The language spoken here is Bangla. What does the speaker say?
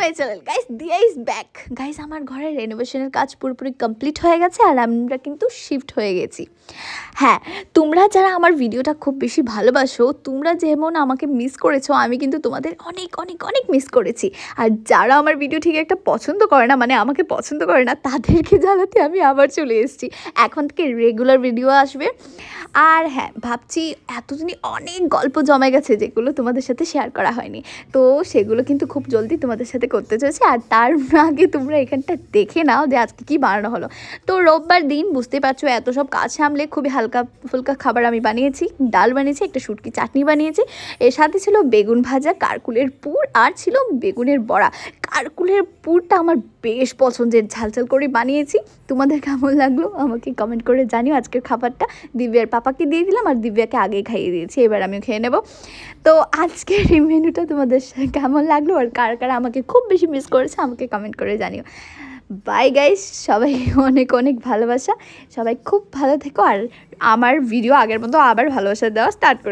মাই চ্যানেল গাইস, দিয়া ইজ ব্যাক। গাইস, আমার ঘরের রেনোভেশনের কাজ পুরোপুরি কমপ্লিট হয়ে গেছে আর আমরা কিন্তু শিফট হয়ে গেছি। হ্যাঁ, তোমরা যারা আমার ভিডিওটা খুব বেশি ভালোবাসো, তোমরা যেমন আমাকে মিস করেছো, আমি কিন্তু তোমাদের অনেক অনেক অনেক মিস করেছি। আর যারা আমার ভিডিও ঠিক একটা পছন্দ করে না, মানে আমাকে পছন্দ করে না, তাদেরকে জ্বালাতে আমি আবার চলে এসেছি। এখন থেকে রেগুলার ভিডিও আসবে। আর হ্যাঁ, ভাবছি এতদিনই অনেক গল্প জমে গেছে যেগুলো তোমাদের সাথে শেয়ার করা হয়নি, তো সেগুলো কিন্তু খুব জলদি তোমাদের সাথে করতে চলেছি। আর তার আগে তোমরা এখানটা দেখে নাও যে আজকে কী বানানো হলো। তো রোববার দিন, বুঝতে পারছো, এত সব কাজ সামলে খুবই হালকা ফুলকা খাবার আমি বানিয়েছি। ডাল বানিয়েছি, একটা শুটকি চাটনি বানিয়েছি, এর সাথে ছিল বেগুন ভাজা, কারকুলের পুর, আর ছিল বেগুনের বড়া। কারকুলের পুরটা আমার বেশ পছন্দের, ঝালঝাল করে বানিয়েছি। তোমাদের কেমন লাগলো আমাকে কমেন্ট করে জানিও। আজকের খাবারটা দিব্যার পাপাকে দিয়ে দিলাম আর দিব্যাকে আগেই খাইয়ে দিয়েছি, এবার আমিও খেয়ে নেব। তো আজকের এই মেনুটা তোমাদের কেমন লাগলো আর কার কারা আমাকে খুব বেশি মিস করেছে আমাকে কমেন্ট করে জানিও। বাই গাইস, সবাই অনেক অনেক ভালোবাসা, সবাই খুব ভালো থেকো। আর আমার ভিডিও আগের মতো আবার ভালোবাসা দেওয়া স্টার্ট করে